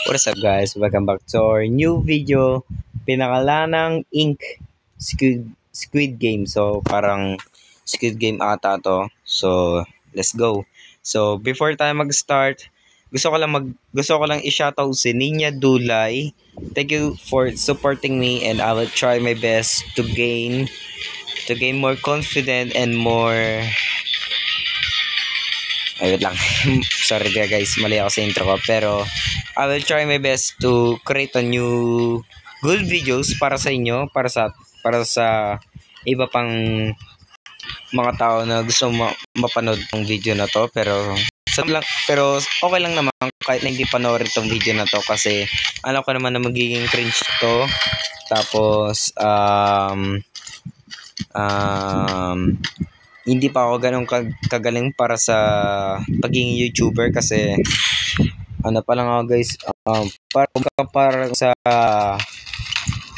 What's up guys? Welcome back to our new video. Pinakalanang Ink Squid Game. So parang Squid Game ata to. So let's go. So before tayo mag-start, gusto ko lang i-shoutout si Ninya Dulay. Thank you for supporting me and I will try my best to gain more confident and more wait lang. Sorry guys, mali ako sa intro ko. Pero I will try my best to create a new good videos para sa inyo, para sa iba pang mga tao na gusto mapanood ng video na to. Pero okay lang naman kahit na hindi panoorin tong video na to kasi alam ko naman na magiging cringe to. Tapos hindi pa ako ganun kagaling para sa pagiging YouTuber kasi ano pa lang ako guys, para sa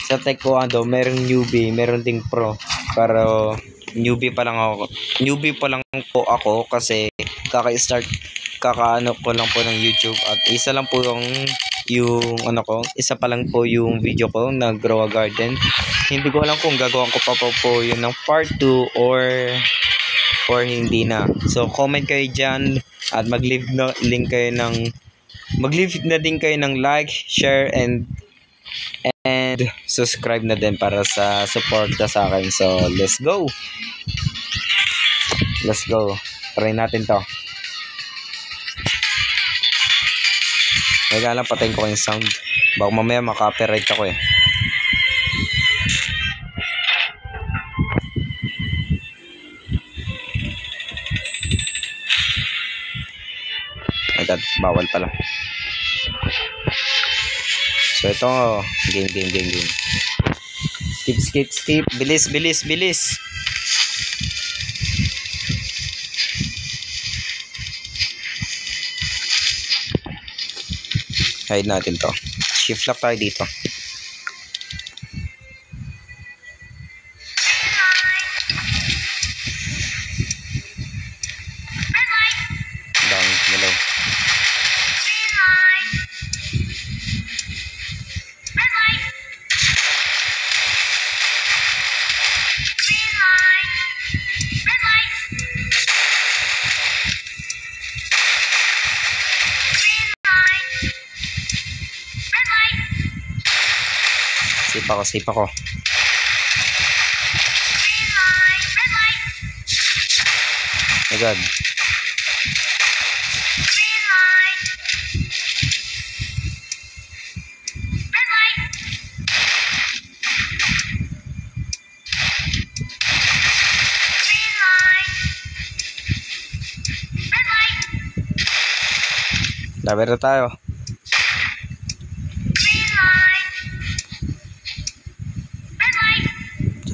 taekwondo merong newbie, meron ding pro, pero newbie pa lang po ako kasi kakaano ko lang po ng YouTube at isa lang po isa pa lang po yung video ko na grow a garden. Hindi ko alam kung gagawin ko pa po yun ng part 2 or hindi na. So comment kayo dyan at mag-leave na din kayo ng like, share and subscribe na din para sa support sa akin. So let's go. Try natin to. Lang patayin ko yung sound. Baka mamaya maka-copyright ako eh. Agad, bawal pala. So ito, game. Skip. Bilis. Hide natin to. Shift lock tayo dito. Daming galaw. Safe ako. My God. Laban na tayo.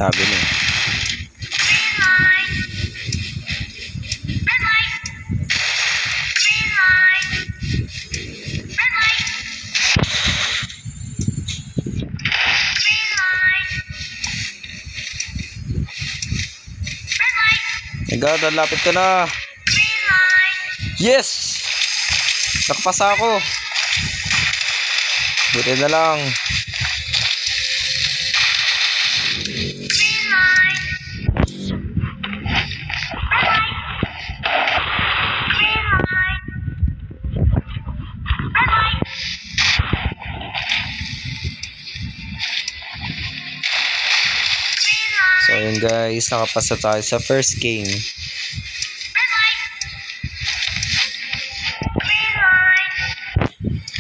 Sabi niya. Agad, lapit ka na. Yes! Nakapasa ako. Buti na lang. So yun guys, nakapasa tayo sa first game.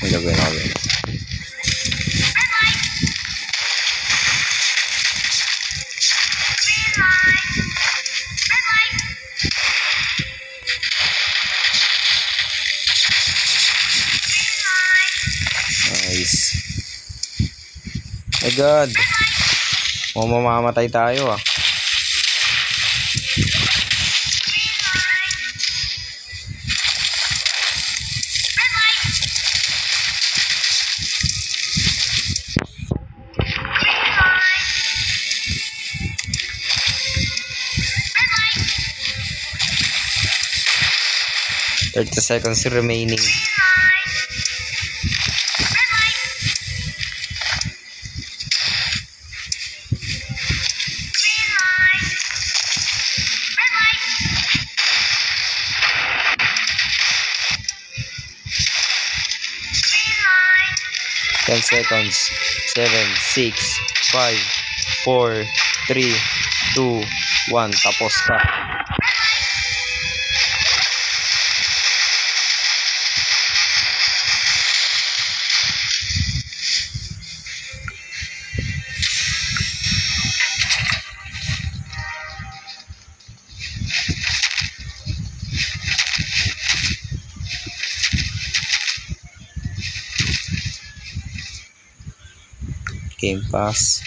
Ang gagawin namin. Nice. My God. Mamamatay tayo ah. Thirty seconds remaining. 10 seconds. 7, 6, 5, 4, 3, 2, 1. Tapos ka. Game Pass.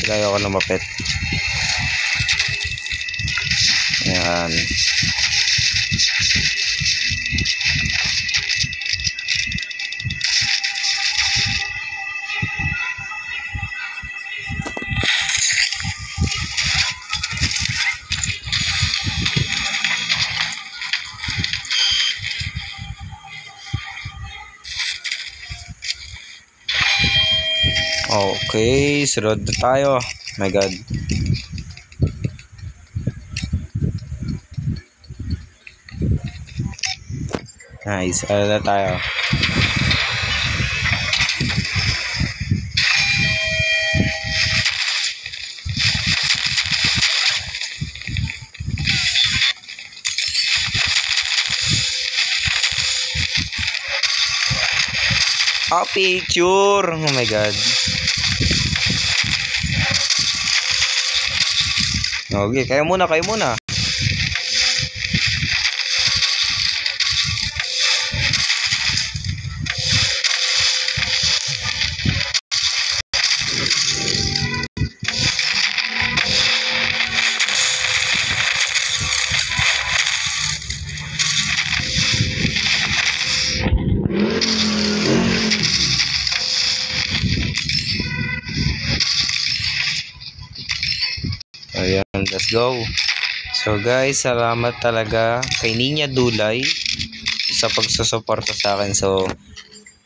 Kaya ako lumapit. Ayan. Okay, sunod na tayo. My God. Nice, ano na tayo. Picture. Oh my God. Okay, kayo muna. Ayan, let's go. So guys, salamat talaga kay Ninya Dulay sa pagsusuporta sa akin. So,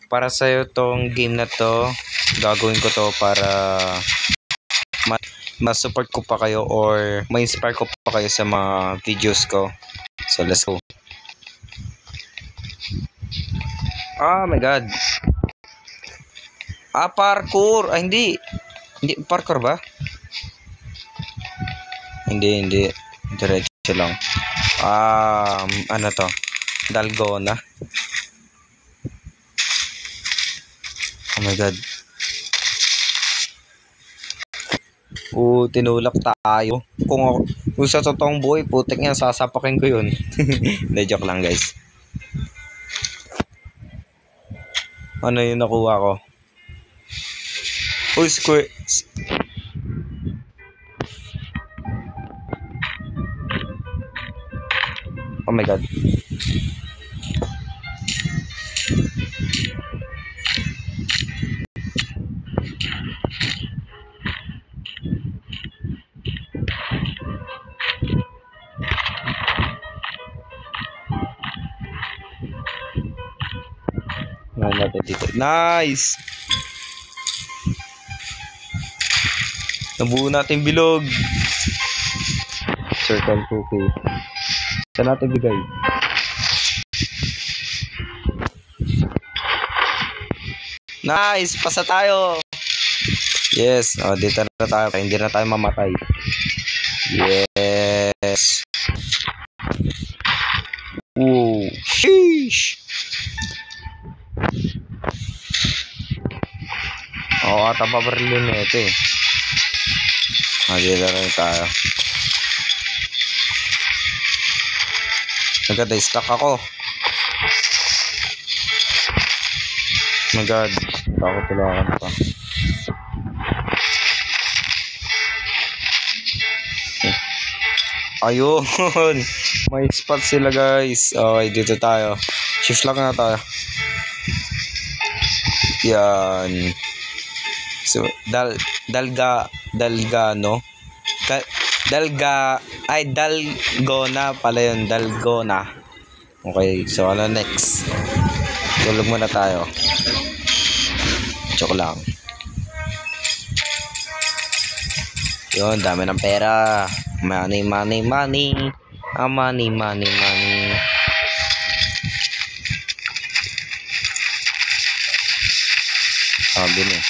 para sa'yo tong game na to, gagawin ko to para ma-support ko pa kayo or ma-inspire ko pa kayo sa mga videos ko. So, let's go. My God. Parkour. Hindi. Hindi, parkour ba? Hindi. Diretso lang. Ano to? Dalgona. Oh my God. Tinulak tayo. Kung sa totoong buhay, putik niya, sasapakin ko yun. Hindi, joke lang guys. Ano yung nakuha ko? Square. Oh my God. Nice. Nabuo natin bilog. Circle 2K. Saan natin bigay? Nice! Pasa tayo! Yes! Dito na tayo. Hindi na tayo mamatay. Yes! Sheesh! Ata paparilin na ito eh. Dito na tayo. Nagka-stuck ako. Oh my God. Takot tulakan pa. Ayun. May spot sila guys. Okay, dito tayo. Shift lang na tayo. Yan. So, Dalgona pala yun. Dalgona. Okay, so ano next? Tulog muna tayo. Joke lang. Yun, dami ng pera. Money, money, money. Money, money, money. Sabi niya.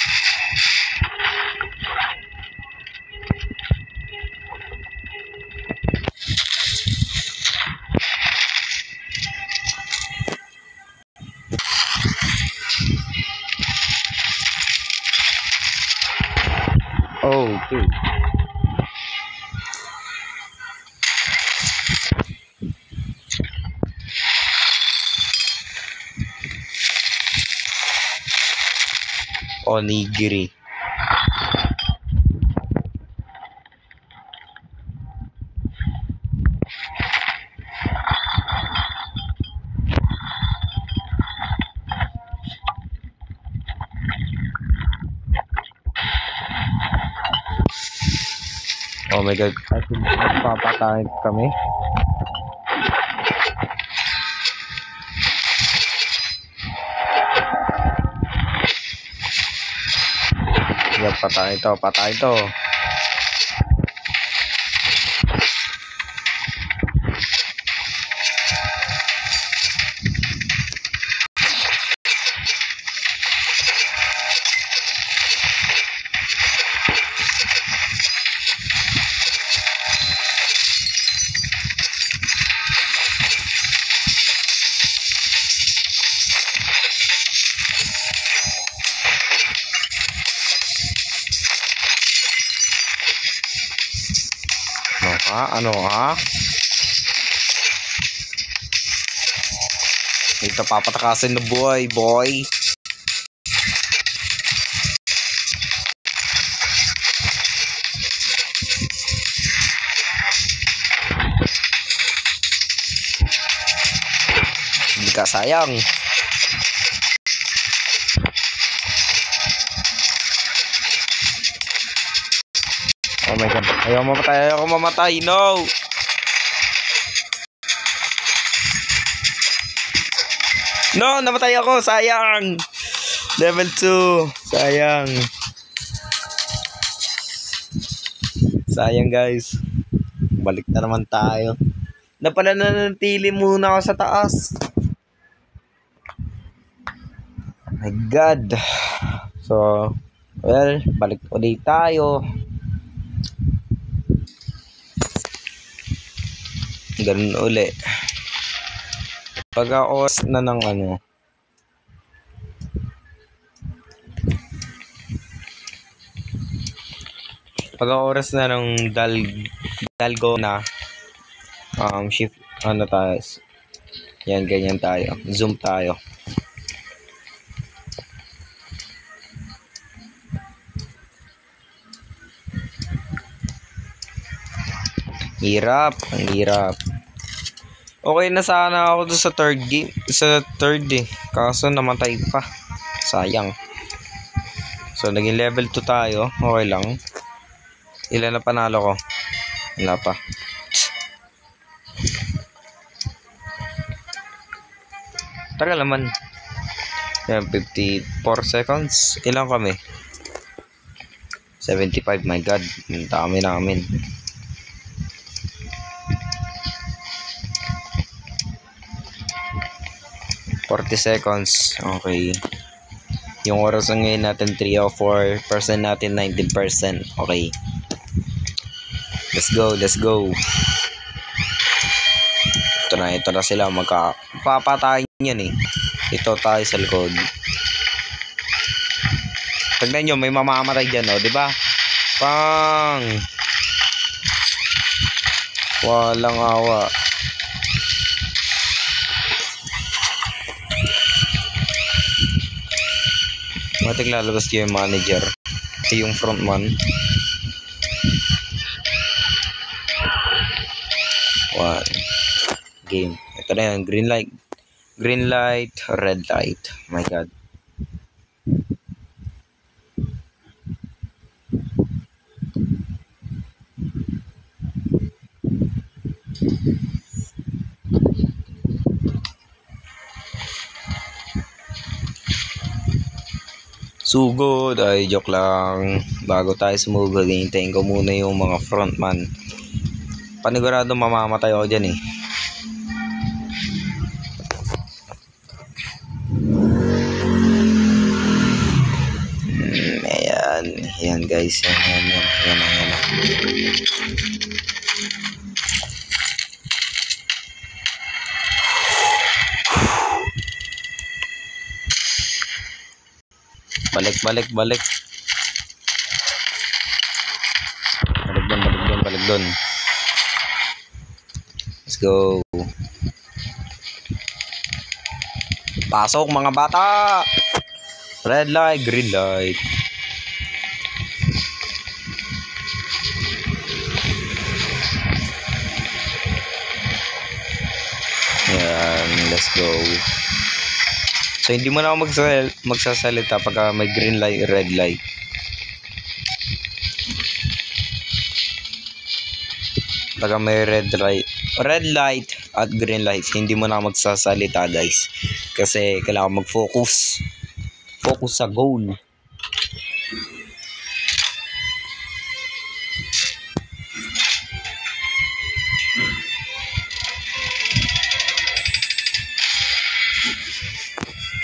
Oh, okay. Onigiri. Oh my God. I think magpapakain kami. Yan, patay ito, patay ito. Ano ha? Ito papatakasin na buhay, boy. Hindi ka sayang. Oh my God. Ayaw mamatay. No! No! Namatay ako. Sayang! Level 2. Sayang. Sayang, guys. Balik na naman tayo. Napananatili muna ako sa taas. Oh my God. So, well, balik ulit tayo. Ganun uli. Pag-aos na ng ano. Pag-oras na ng dalgona. Shift ano tayo. Yan, ganyan tayo. Zoom tayo. Hirap, ang hirap. Okay na sana ako doon sa third game, sa third eh. Kaso namatay pa. Sayang. So naging level 2 tayo. Okay lang. Ilan na panalo ko? Wala pa. Tagal naman. Yan, 54 seconds. Ilan kami? 75, my God. Ang dami namin. $40. Okay. Yung oras ngayon natin 304%, natin 19%. Okay. Let's go, let's go. Ito na sila. Papatayin yan eh. Ito tayo sa likod. Tignan nyo, may mamamatay dyan, oh, di ba? Pang! Walang awa. Matik lalabas yung manager. Yung frontman. One. Game. Ito na yan. Green light. Green light. Red light. Oh my God. Sugod, ay joke lang. Bago tayo sumugod, hintayin ko muna yung mga frontman. Panigurado mamamatay ako dyan eh. Ayan. Ayan guys. Ayan. Balik. Balik doon. Let's go. Pasok mga bata. Red light, green light. Ayan, let's go. So hindi mo na ako magsasalita pagka may green light, red light. Pagka may red light at green light, hindi mo na ako magsasalita guys. Kasi kailangan mag-focus. Focus sa goal.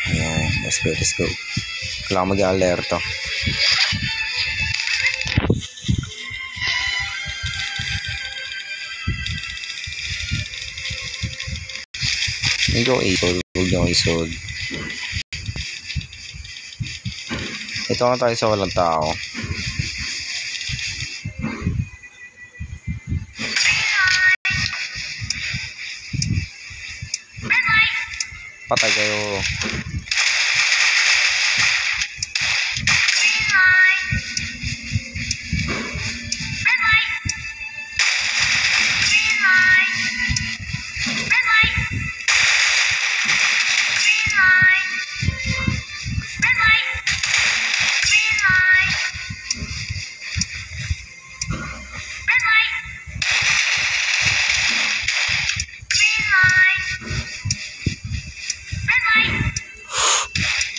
Ayan, let's go. Kailangan mag-alerto. Huwag niyo isod. Ito nga tayo sa walang tao. Patay kayo.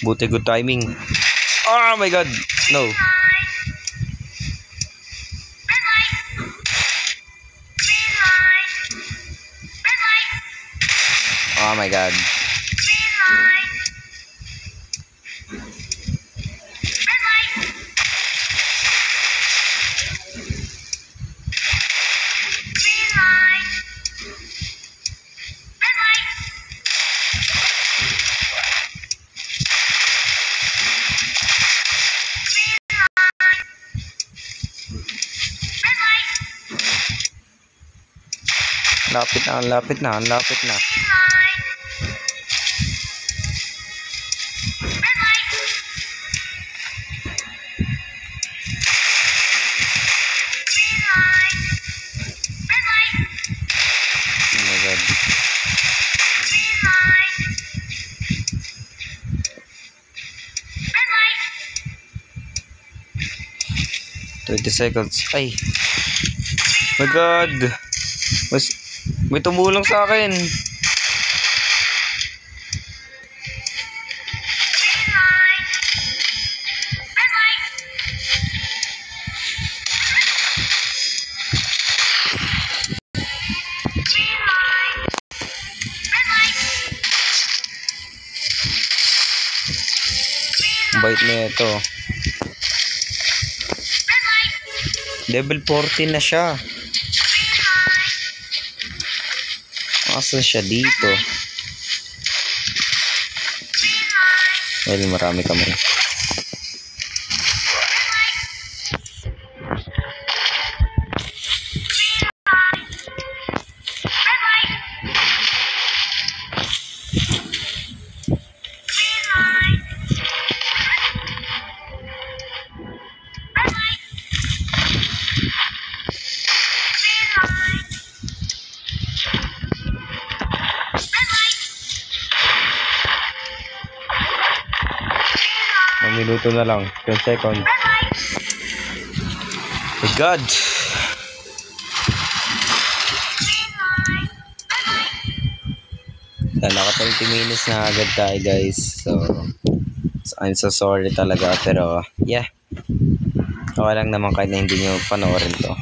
Buti good timing. Oh my god. No. Oh my god. Lapit na. Oh my god. 20 seconds. Ay. My god. May tumulong sa akin. Bait na ito. Level 14 na siya. Asan siya dito? Well, marami kami. Minuto na lang, 10 seconds. My god. Naka 20 minutes na agad tayo guys. So I'm so sorry talaga, pero yeah, okay lang naman kahit na hindi nyo panoorin to.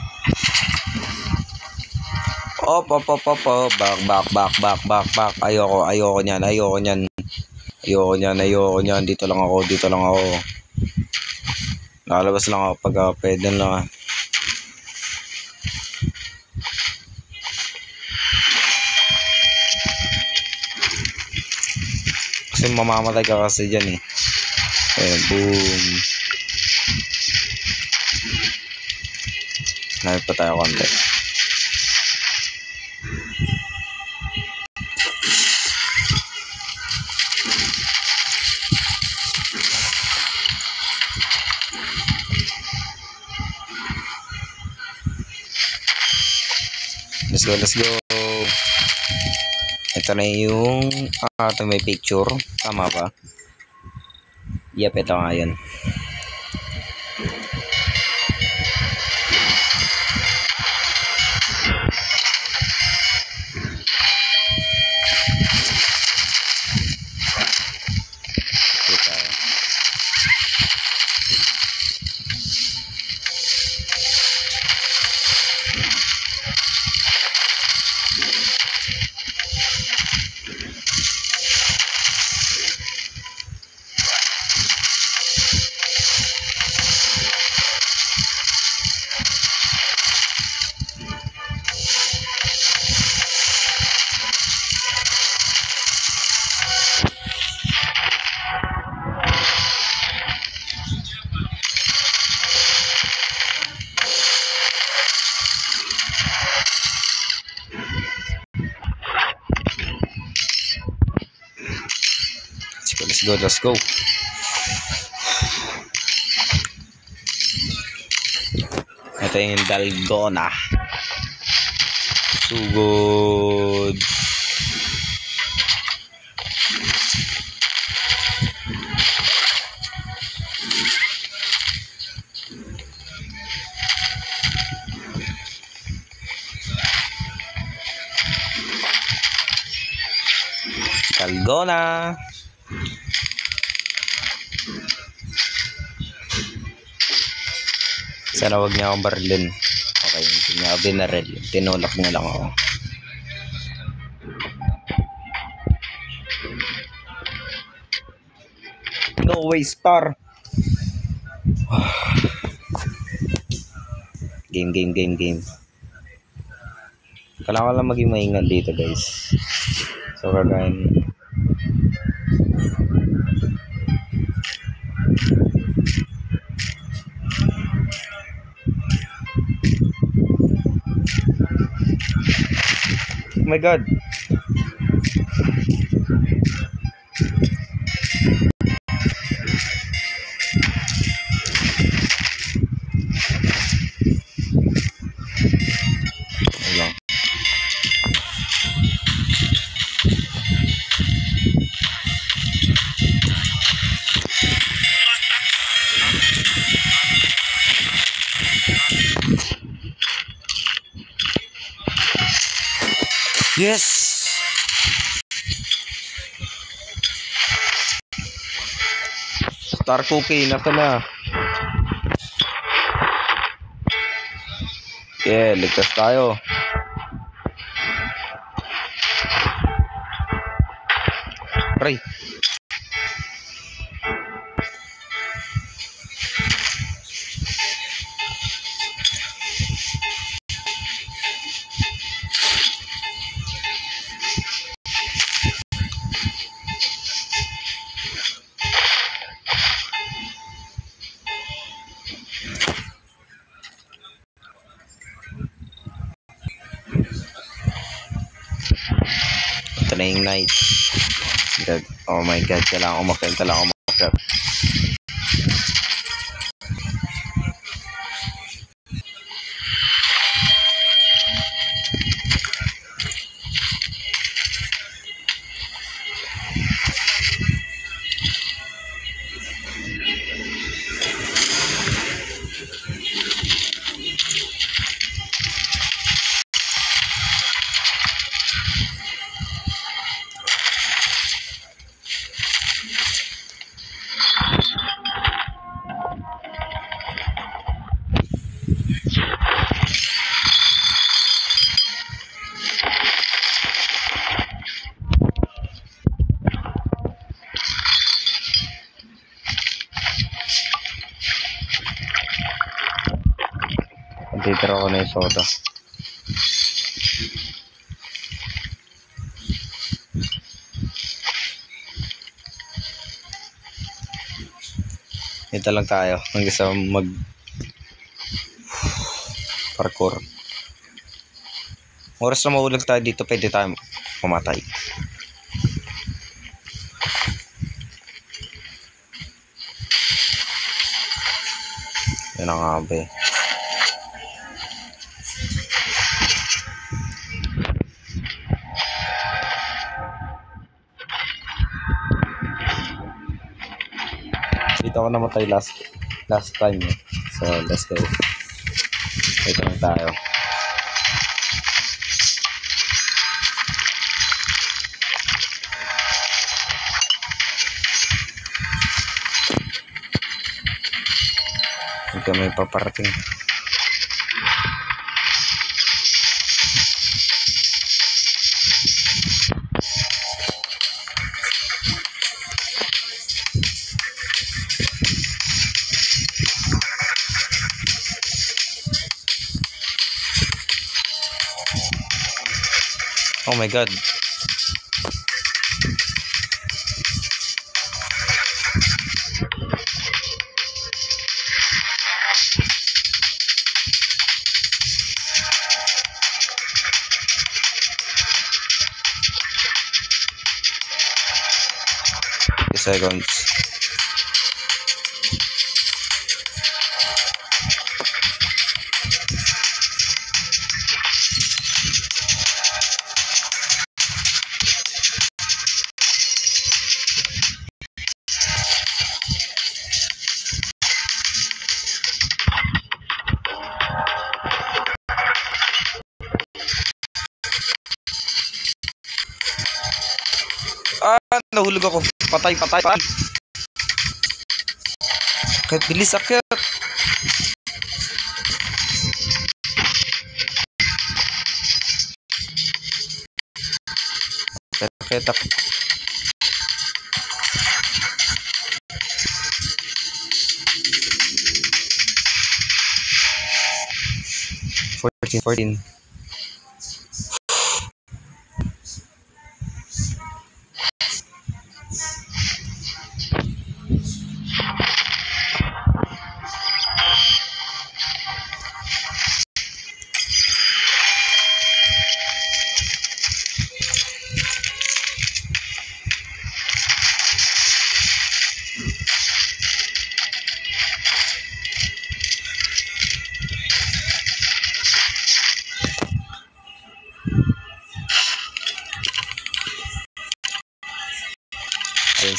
Op, op, op, op, op. Back. Ayoko niyan. Dito lang ako. Lalabas lang ako pag pwede lang. Kasi mamamatay ka kasi dyan eh. Ayan, boom. Nalip pa tayo konti. Let's go. Ito na yung ito may picture. Tama ba? Yep, ito nga yun. Let's go. Ito yung Dalgona. Sugod. Dalgona. Sana wag niya akong barilin. Okay, hindi niya ako binaril. Tinulak niya lang ako. No way, star. Game. Kailangan lang maging maingat dito, guys. So, kagayan. Oh my God. Ayan. Yes! Star Cookie, nasa na? Yeah, ligtas tayo. Aray. Ito na yung night. God. Oh my God, kailangan umakyat. Tira ko na yung soda. Ito lang tayo hanggang sa mag parkour. Oras na maulag tayo dito, pwede tayo pumatay. Yan ang abe. Dito ako namatay last time. So, let's go. Ito lang tayo. Hindi may paparating. Oh my god. Seconds. Nahulog ako. Patay. Kahit bilis akyat. Akyat ako. Fourteen.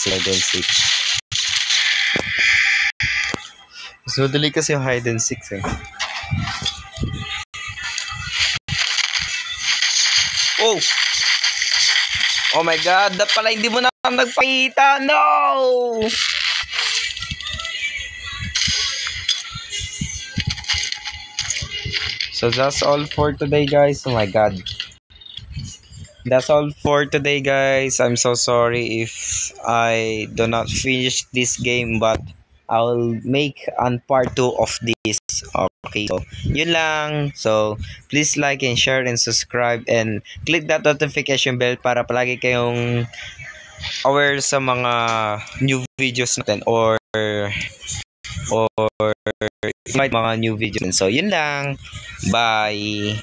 Hide and seek. Mas madali kasi yung hide and seek eh. Oh my god, dapat pala hindi mo na nagpakita. No! So that's all for today, guys. Oh my god. That's all for today, guys. I'm so sorry if I do not finish this game, but I'll make an part 2 of this. Okay, so yun lang. So please like and share and subscribe and click that notification bell para palagi kayong aware sa mga new videos natin or mga new videos. So yun lang. Bye.